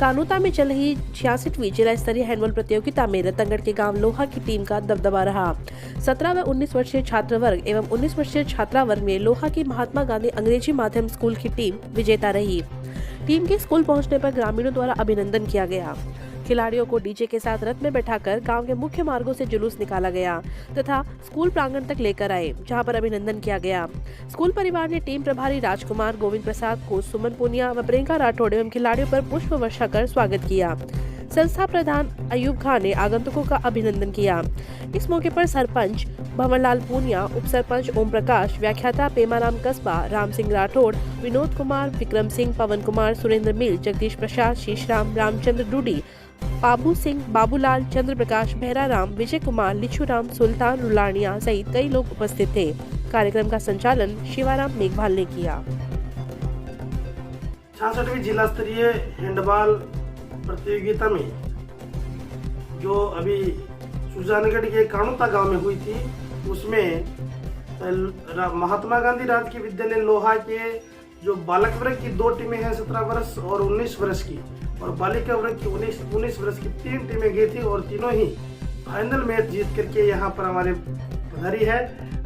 कानूता में चल रही 66वीं जिला स्तरीय हैंडबॉल प्रतियोगिता में रतनगढ़ के गांव लोहा की टीम का दबदबा रहा। 17 व 19 वर्षीय छात्र वर्ग एवं 19 वर्षीय छात्रा वर्ग में लोहा की महात्मा गांधी अंग्रेजी माध्यम स्कूल की टीम विजेता रही। टीम के स्कूल पहुंचने पर ग्रामीणों द्वारा अभिनंदन किया गया। खिलाड़ियों को डीजे के साथ रथ में बैठाकर गांव के मुख्य मार्गों से जुलूस निकाला गया तथा स्कूल प्रांगण तक लेकर आए, जहां पर अभिनंदन किया गया। स्कूल परिवार ने टीम प्रभारी राजकुमार, गोविंद प्रसाद को, सुमन पुनिया व प्रियंका राठौड़ एवं खिलाड़ियों पर पुष्प वर्षा कर स्वागत किया। संस्था प्रधान अयूब खान ने आगंतुकों का अभिनंदन किया। इस मौके पर सरपंच भंवरलाल पूनिया, उप सरपंच ओम प्रकाश, व्याख्याता पेमाराम कस्बा, राम सिंह राठौड़, विनोद कुमार, विक्रम सिंह, पवन कुमार, सुरेंद्र मिल, जगदीश प्रसाद, शीशराम, रामचंद्र डूडी, बाबू सिंह, बाबूलाल, चंद्र प्रकाश, भैराराम, विजय कुमार, लिचूराम, सुल्तान, रुलानिया सहित कई लोग उपस्थित थे। कार्यक्रम का संचालन शिवाराम मेघवाल ने किया। 66वीं जिला स्तरीय हैंडबॉल प्रतियोगिता में जो अभी सुजानगढ़ के कानूता गांव में हुई थी, उसमें महात्मा गांधी राजकीय विद्यालय लोहा के जो बालक वर्ग की 2 टीमें हैं 17 वर्ष और 19 वर्ष की, और बालिका वर्ग की 19 वर्ष की 3 टीमें गई थी और तीनों ही फाइनल मैच जीत करके यहाँ पर हमारे पधारी है।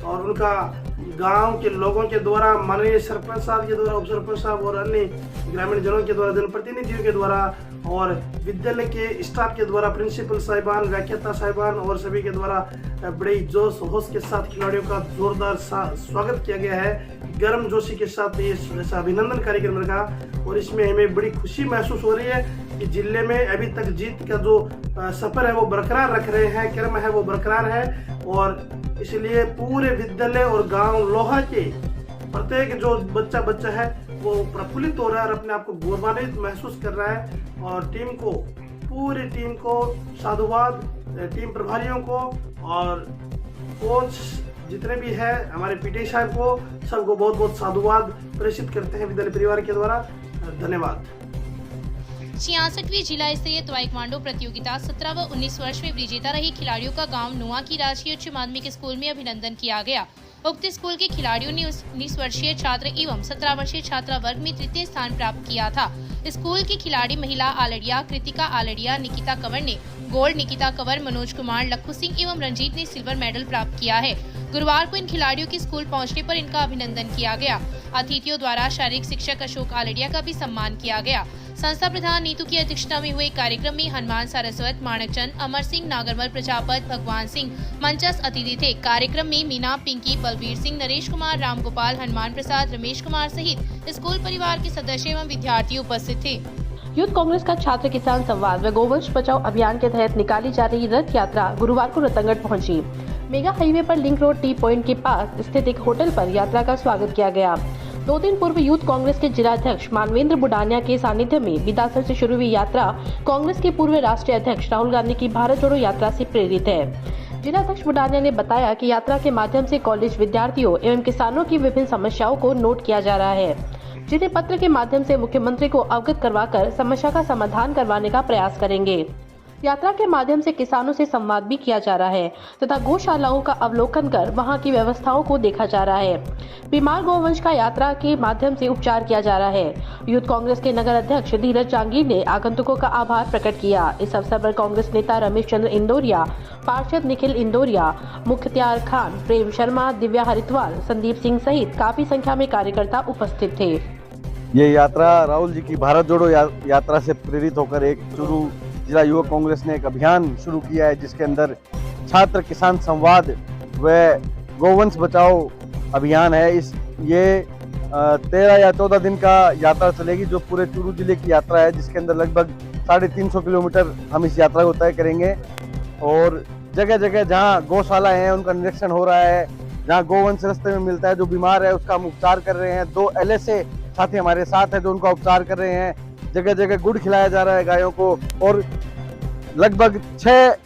और उनका गांव के लोगों के द्वारा, माननीय सरपंच साहब के द्वारा, उप सरपंच साहब और अन्य ग्रामीण जनों के द्वारा, जनप्रतिनिधियों के द्वारा और विद्यालय के स्टाफ के द्वारा, प्रिंसिपल साहिबान, व्याख्याता साहिबान और सभी के द्वारा बड़े जोश होश के साथ खिलाड़ियों का जोरदार स्वागत किया गया है। गर्म जोशी के साथ ये अभिनंदन कार्यक्रम रखा और इसमें हमें बड़ी खुशी महसूस हो रही है कि जिले में अभी तक जीत का जो सफर है वो बरकरार रख रहे हैं, क्रम है वो बरकरार है। और इसलिए पूरे विद्यालय और गांव लोहा के प्रत्येक जो बच्चा है वो प्रफुल्लित हो रहा है और अपने आप को गौरवान्वित महसूस कर रहा है। और पूरी टीम को साधुवाद, टीम प्रभारियों को और कोच जितने भी है, हमारे पीटी साहब को, सबको बहुत बहुत साधुवाद प्रेषित करते हैं विद्यालय परिवार के द्वारा। धन्यवाद। 66वीं जिला स्तरीय ताइक्वांडो प्रतियोगिता 17 व 19 वर्ष में विजेता रही खिलाड़ियों का गांव नुआ की राजकीय उच्च माध्यमिक स्कूल में अभिनंदन किया गया। उक्त स्कूल के खिलाड़ियों ने 19 वर्षीय छात्र एवं 17 वर्षीय छात्रा वर्ग में तृतीय स्थान प्राप्त किया था। स्कूल की खिलाड़ी महिला आलड़िया कृतिका आलड़िया, निकिता कंवर ने गोल्ड, निकिता कंवर, मनोज कुमार, लखू सिंह एवं रंजीत ने सिल्वर मेडल प्राप्त किया है। गुरुवार को इन खिलाड़ियों के स्कूल पहुंचने पर इनका अभिनंदन किया गया। अतिथियों द्वारा शारीरिक शिक्षक अशोक आलड़िया का भी सम्मान किया गया। संस्था प्रधान नीतू की अध्यक्षता में हुए कार्यक्रम में हनुमान सारस्वत, माणकचंद, अमर सिंह, नागरमल प्रजापत, भगवान सिंह मंचस्थ अतिथि थे। कार्यक्रम में मीना, पिंकी, बलबीर सिंह, नरेश कुमार, राम गोपाल, हनुमान प्रसाद, रमेश कुमार सहित स्कूल परिवार के सदस्य एवं विद्यार्थी उपस्थित थे। यूथ कांग्रेस का छात्र किसान संवाद व गोवंश बचाओ अभियान के तहत निकाली जा रही रथ यात्रा गुरुवार को रतनगढ़ पहुंची। मेगा हाईवे पर लिंक रोड टी पॉइंट के पास स्थित एक होटल पर यात्रा का स्वागत किया गया। 2 दिन पूर्व यूथ कांग्रेस के जिलाध्यक्ष मानवेंद्र बुडानिया के सानिध्य में बिदासर से शुरू हुई यात्रा कांग्रेस के पूर्व राष्ट्रीय अध्यक्ष राहुल गांधी की भारत जोड़ो यात्रा से प्रेरित है। जिलाध्यक्ष बुडानिया ने बताया कि यात्रा के माध्यम से कॉलेज विद्यार्थियों एवं किसानों की विभिन्न समस्याओं को नोट किया जा रहा है, जिन्हें पत्र के माध्यम से मुख्यमंत्री को अवगत करवाकर समस्या का समाधान करवाने का प्रयास करेंगे। यात्रा के माध्यम से किसानों से संवाद भी किया जा रहा है तथा गौशालाओं का अवलोकन कर वहां की व्यवस्थाओं को देखा जा रहा है। बीमार गौवंश का यात्रा के माध्यम से उपचार किया जा रहा है। यूथ कांग्रेस के नगर अध्यक्ष धीरज जांगीर ने आगंतुकों का आभार प्रकट किया। इस अवसर पर कांग्रेस नेता रमेश चंद्र इंदौरिया, पार्षद निखिल इंदौरिया, मुख्तियार खान, प्रेम शर्मा, दिव्या हरिद्वार, संदीप सिंह सहित काफी संख्या में कार्यकर्ता उपस्थित थे। ये यात्रा राहुल जी की भारत जोड़ो यात्रा से प्रेरित होकर एक चुरू जिला युवा कांग्रेस ने एक अभियान शुरू किया है, जिसके अंदर छात्र किसान संवाद व गोवंश बचाओ अभियान है। ये 13 या 14 दिन का यात्रा चलेगी, जो पूरे चुरू जिले की यात्रा है, जिसके अंदर लगभग 350 किलोमीटर हम इस यात्रा को तय करेंगे। और जगह जगह जहाँ गौशाला है उनका निरीक्षण हो रहा है, जहाँ गोवंश रास्ते में मिलता है, जो बीमार है उसका हम उपचार कर रहे हैं। 2 LSA साथी हमारे साथ है जो उनका उपचार कर रहे हैं। जगह जगह गुड़ खिलाया जा रहा है गायों को। और लगभग 6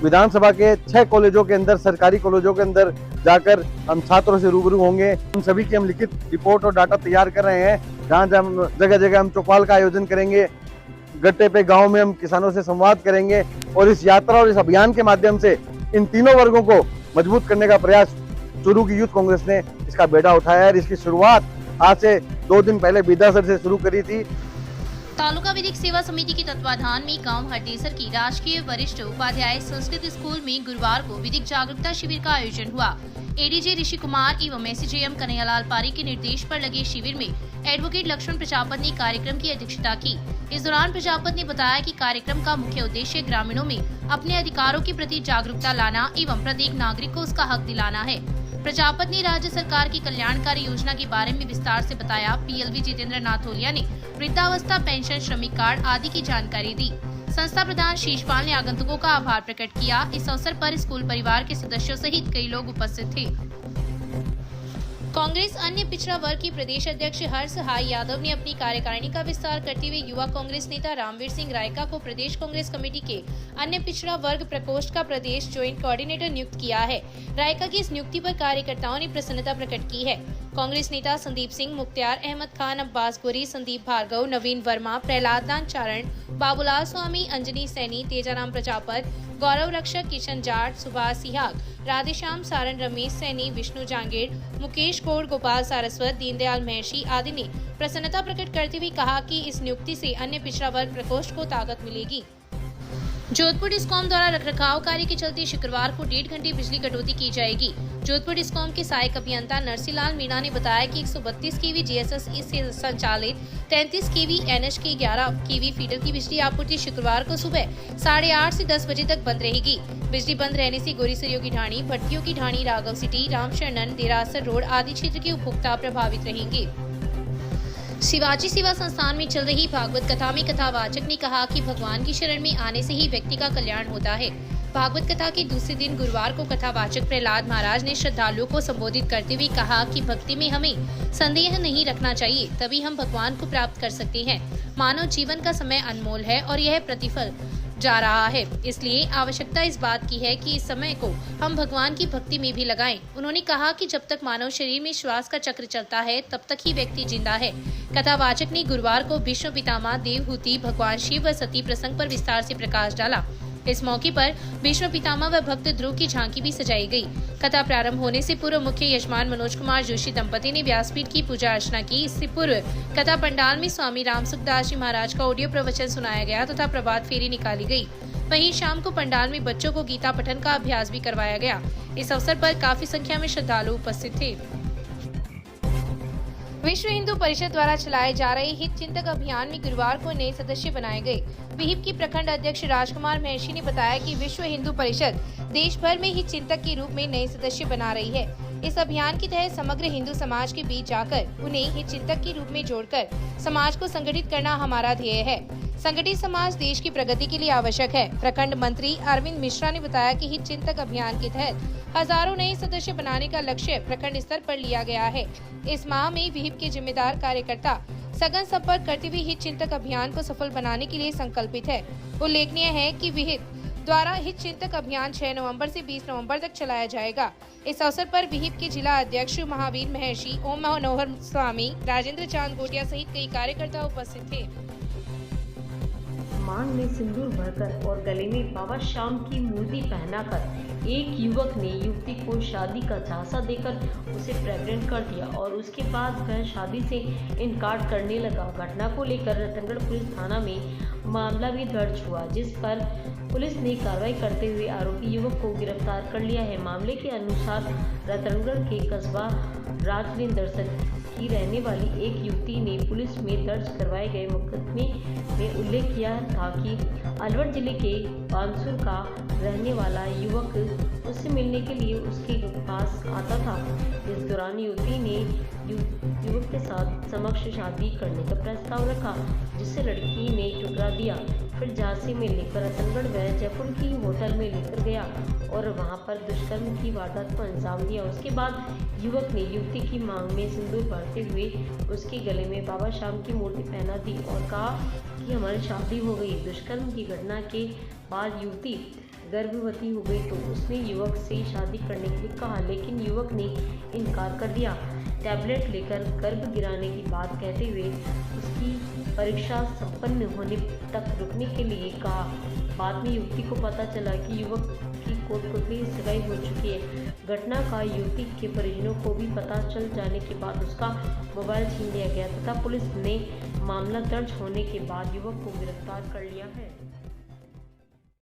विधानसभा के 6 कॉलेजों के अंदर, सरकारी कॉलेजों के अंदर जाकर हम छात्रों से रूबरू होंगे। हम सभी की हम लिखित रिपोर्ट और डाटा तैयार कर रहे हैं। जहाँ जगह जगह हम चौपाल का आयोजन करेंगे, गट्टे पे गांव में हम किसानों से संवाद करेंगे। और इस यात्रा और इस अभियान के माध्यम से इन तीनों वर्गों को मजबूत करने का प्रयास चुरू की यूथ कांग्रेस ने इसका बेड़ा उठाया है। इसकी शुरुआत आज से 2 दिन पहले बिदासर से शुरू करी थी। तालुका विधिक सेवा समिति के तत्वाधान में गांव हरदेसर की राजकीय वरिष्ठ उपाध्याय संस्कृत स्कूल में गुरुवार को विधिक जागरूकता शिविर का आयोजन हुआ। एडीजे ऋषि कुमार एवं एसडीएम कन्हैयालाल पारी के निर्देश पर लगे शिविर में एडवोकेट लक्ष्मण प्रजापत ने कार्यक्रम की अध्यक्षता की। इस दौरान प्रजापत ने बताया कि कार्यक्रम का मुख्य उद्देश्य ग्रामीणों में अपने अधिकारों के प्रति जागरूकता लाना एवं प्रत्येक नागरिक को उसका हक दिलाना है। प्रजापत ने राज्य सरकार की कल्याणकारी योजना के बारे में विस्तार से बताया। पीएलवी जितेंद्र नाथोलिया ने वृद्धावस्था पेंशन, श्रमिक कार्ड आदि की जानकारी दी। संस्था प्रधान शीशपाल ने आगंतुकों का आभार प्रकट किया। इस अवसर पर स्कूल परिवार के सदस्यों सहित कई लोग उपस्थित थे। कांग्रेस अन्य पिछड़ा वर्ग की प्रदेश अध्यक्ष हर्ष हाई यादव ने अपनी कार्यकारिणी का विस्तार करते हुए युवा कांग्रेस नेता रामवीर सिंह रायका को प्रदेश कांग्रेस कमेटी के अन्य पिछड़ा वर्ग प्रकोष्ठ का प्रदेश ज्वाइंट कोऑर्डिनेटर नियुक्त किया है। रायका की इस नियुक्ति पर कार्यकर्ताओं ने प्रसन्नता प्रकट की है। कांग्रेस नेता संदीप सिंह, मुख्तार अहमद खान, अब्बास गोरी, संदीप भार्गव, नवीन वर्मा, प्रहलाद दान चारण, बाबूलाल स्वामी, अंजनी सैनी, तेजाराम प्रजापत, गौरव रक्षक, किशन जाट, सुभाष सिहाग, राधेश्याम सारण, रमेश सैनी, विष्णु जांगीर, मुकेश कोड़, गोपाल सारस्वत, दीनदयाल महर्षि आदि ने प्रसन्नता प्रकट करते हुए कहा कि इस नियुक्ति से अन्य पिछड़ा वर्ग प्रकोष्ठ को ताकत मिलेगी। जोधपुर डिस्कॉम द्वारा रखरखाव कार्य के चलते शुक्रवार को 1.5 घंटे बिजली कटौती की जाएगी। जोधपुर डिस्कॉम के सहायक अभियंता नरसिलाल मीणा ने बताया कि 132 केवी जीएसएस से संचालित 33 केवी एनएच के 11 केवी फीडर की बिजली आपूर्ति शुक्रवार को सुबह 8:30 से 10 बजे तक बंद रहेगी। बिजली बंद रहने से गोरीसरियों की ढाणी, भट्टियों की ढाणी, राघव सिटी, रामशरणन, देरासर रोड आदि क्षेत्र के उपभोक्ता प्रभावित रहेंगे। शिवाजी सेवा संस्थान में चल रही भागवत कथा में कथावाचक ने कहा कि भगवान की शरण में आने से ही व्यक्ति का कल्याण होता है। भागवत कथा के दूसरे दिन गुरुवार को कथावाचक प्रहलाद महाराज ने श्रद्धालुओं को संबोधित करते हुए कहा कि भक्ति में हमें संदेह नहीं रखना चाहिए, तभी हम भगवान को प्राप्त कर सकते हैं। मानव जीवन का समय अनमोल है और यह प्रतिफल जा रहा है, इसलिए आवश्यकता इस बात की है कि इस समय को हम भगवान की भक्ति में भी लगाएं। उन्होंने कहा कि जब तक मानव शरीर में श्वास का चक्र चलता है तब तक ही व्यक्ति जिंदा है। कथावाचक ने गुरुवार को भीष्म पितामह, देवहूति, भगवान शिव व सती प्रसंग पर विस्तार से प्रकाश डाला। इस मौके पर भीष्म पितामह व भक्त ध्रुव की झांकी भी सजाई गई। कथा प्रारंभ होने से पूर्व मुख्य यजमान मनोज कुमार जोशी दंपति ने व्यासपीठ की पूजा अर्चना की। इससे पूर्व कथा पंडाल में स्वामी राम सुखदास जी महाराज का ऑडियो प्रवचन सुनाया गया तथा प्रभात फेरी निकाली गई। वहीं शाम को पंडाल में बच्चों को गीता पठन का अभ्यास भी करवाया गया। इस अवसर पर काफी संख्या में श्रद्धालु उपस्थित थे। विश्व हिंदू परिषद द्वारा चलाए जा रहे हित चिंतक अभियान में गुरुवार को नए सदस्य बनाए गए। विहिप की प्रखंड अध्यक्ष राजकुमार महर्षि ने बताया कि विश्व हिंदू परिषद देश भर में हित चिंतक के रूप में नए सदस्य बना रही है। इस अभियान के तहत समग्र हिंदू समाज के बीच जाकर उन्हें हित चिंतक के रूप में जोड़कर समाज को संगठित करना हमारा ध्येय है। संगठित समाज देश की प्रगति के लिए आवश्यक है। प्रखंड मंत्री अरविंद मिश्रा ने बताया कि हित चिंतक अभियान के तहत हजारों नए सदस्य बनाने का लक्ष्य प्रखंड स्तर पर लिया गया है। इस माह में विहिप के जिम्मेदार कार्यकर्ता सघन संपर्क करते हुए हित चिंतक अभियान को सफल बनाने के लिए संकल्पित है। उल्लेखनीय है कि विहिप द्वारा हित चिंतक अभियान 6 नवंबर से 20 नवंबर तक चलाया जाएगा। इस अवसर पर विहिप के जिला अध्यक्ष महावीर महर्षि, ओम मनोहर स्वामी, राजेंद्र चांद गोटिया सहित कई कार्यकर्ता उपस्थित थे। मांग में सिंदूर भरकर और गले में बाबा श्याम की मूर्ति पहनाकर एक युवक ने युवती को शादी का झांसा देकर उसे प्रेग्नेंट कर दिया और उसके बाद वह शादी से इनकार करने लगा। घटना को लेकर रतनगढ़ पुलिस थाना में मामला भी दर्ज हुआ, जिस पर पुलिस ने कार्रवाई करते हुए आरोपी युवक को गिरफ्तार कर लिया है। मामले के अनुसार रतनगढ़ के कस्बा राजलिंदर की रहने वाली एक युवती ने पुलिस में दर्ज करवाए गए मुकदमे में उल्लेख किया था कि अलवर जिले के बानसूर का रहने वाला युवक उससे मिलने के लिए उसके पास आता था। इस दौरान युवती ने युवक के साथ समक्ष शादी करने का प्रस्ताव रखा, जिसे लड़की ने ठुकरा दिया। फिर झांसी में लेकर रतनगढ़ व जयपुर की होटल में लेकर गया और वहां पर दुष्कर्म की वारदात को अंजाम दिया। उसके बाद युवक ने युवती की मांग में सिंदूर भरते हुए उसके गले में बाबा श्याम की मूर्ति पहना दी और कहा कि हमारी शादी हो गई। दुष्कर्म की घटना के बाद युवती गर्भवती हो गई तो उसने युवक से शादी करने के लिए कहा, लेकिन युवक ने इनकार कर दिया। टैबलेट लेकर गर्भ गिराने की बात कहते हुए उसकी परीक्षा संपन्न होने तक रुकने के लिए कहा। बाद में युवती को पता चला कि युवक की कोर्ट सगाई हो चुकी है। घटना का युवती के परिजनों को भी पता चल जाने के बाद उसका मोबाइल छीन लिया गया तथा पुलिस ने मामला दर्ज होने के बाद युवक को गिरफ्तार कर लिया है।